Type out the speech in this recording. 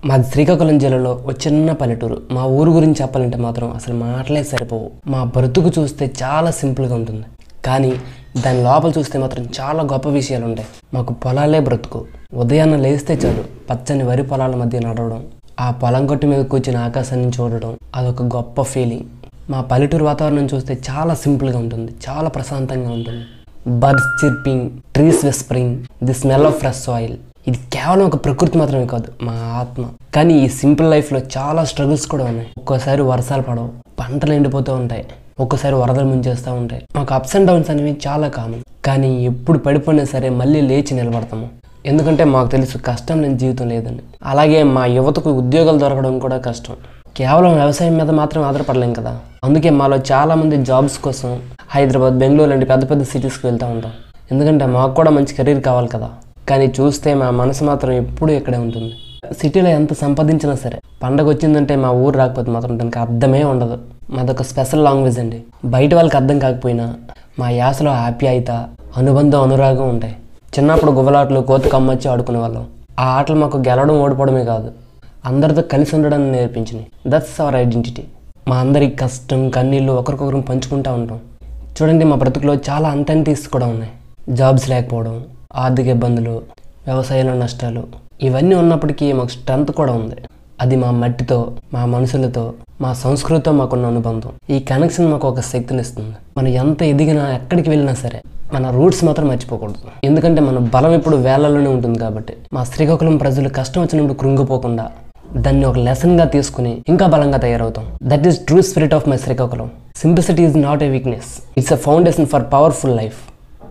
మాది శ్రీకాకుళం జిల్లాలో ఒక చిన్న పల్లెటూరు. మా ఊరు గురించి చెప్పాలంటే మాత్రం అసలు మాటలే సరిపోవు. మా బ్రతుకు చూస్తే చాలా సింపుల్గా ఉంటుంది, కానీ దాని లోపల చూస్తే మాత్రం చాలా గొప్ప విషయాలు ఉంటాయి. మాకు పొలాలే బ్రతుకు. ఉదయాన్నే లేస్తే చాలు పచ్చని వరి పొలాల మధ్య నడవడం, ఆ పొలం గట్టు మీద కూర్చుని ఆకాశాన్ని చూడడం అదొక గొప్ప ఫీలింగ్. మా పల్లెటూరు వాతావరణం చూస్తే చాలా సింపుల్గా ఉంటుంది, చాలా ప్రశాంతంగా ఉంటుంది. Birds chirping, trees whispering, the smell of fresh soil. ఇది కేవలం ఒక ప్రకృతి మాత్రమే కాదు, మా ఆత్మ. కానీ ఈ సింపుల్ లైఫ్లో చాలా స్ట్రగుల్స్ కూడా ఉన్నాయి. ఒక్కోసారి వర్షాలు పడవు, పంటలు ఎండిపోతూ ఉంటాయి, ఒక్కోసారి వరదలు ముంచేస్తూ ఉంటాయి. మాకు అప్స్ అండ్ డౌన్స్ అనేవి చాలా కామన్. కానీ ఎప్పుడు పడిపోయినా సరే మళ్ళీ లేచి నిలబడతాము, ఎందుకంటే మాకు తెలుసు కష్టం లేని జీవితం లేదని. అలాగే మా యువతకు ఉద్యోగాలు దొరకడం కూడా కష్టం. కేవలం వ్యవసాయం మీద మాత్రం ఆధారపడలేం కదా. అందుకే మాలో చాలామంది జాబ్స్ కోసం హైదరాబాద్, బెంగళూరు లాంటి పెద్ద పెద్ద సిటీస్కి వెళ్తూ ఉంటాం, ఎందుకంటే మాకు కూడా మంచి కెరీర్ కావాలి కదా. కానీ చూస్తే మా మనసు మాత్రం ఎప్పుడూ ఇక్కడే ఉంటుంది. సిటీలో ఎంత సంపాదించినా సరే పండగ వచ్చిందంటే మా ఊరు రాకపోతే మాత్రం దానికి అర్థమే ఉండదు. మాదొక స్పెషల్ లాంగ్వేజ్ అండి. బయట వాళ్ళకి అర్థం కాకపోయినా మా యాసలో ఆప్యాయత, అనుబంధం, అనురాగం ఉంటాయి. చిన్నప్పుడు గువ్వలాటలు, కోతి కమ్మచ్చి ఆడుకునే వాళ్ళం. ఆ ఆటలు మాకు గెలవడం, ఓడిపోవడమే కాదు, అందరితో కలిసి ఉండడాన్ని నేర్పించినాయి. That's our identity. మా అందరి కష్టం, కన్నీళ్ళు ఒకరికొకరు పంచుకుంటూ ఉంటాం. చూడండి, మా బ్రతుకులో చాలా అన్టెంటీస్ కూడా ఉన్నాయి. జాబ్స్ లేకపోవడం, ఆర్థిక ఇబ్బందులు, వ్యవసాయంలో నష్టాలు, ఇవన్నీ ఉన్నప్పటికీ మాకు స్ట్రెంత్ కూడా ఉంది. అది మా మట్టితో, మా మనుషులతో, మా సంస్కృతితో మాకున్న అనుబంధం. ఈ కనెక్షన్ మాకు ఒక శక్తినిస్తుంది. మనం ఎంత ఎదిగినా, ఎక్కడికి వెళ్ళినా సరే మన రూట్స్ మాత్రం మర్చిపోకూడదు, ఎందుకంటే మన బలం ఎప్పుడు వేళ్లలోనే ఉంటుంది. కాబట్టి మా శ్రీకాకుళం ప్రజలు కష్టం వచ్చినప్పుడు కృంగిపోకుండా దాన్ని ఒక లెసన్గా తీసుకుని ఇంకా బలంగా తయారవుతాం. That is true spirit of my Srikakulam. Simplicity is not a weakness, it's a foundation for powerful life.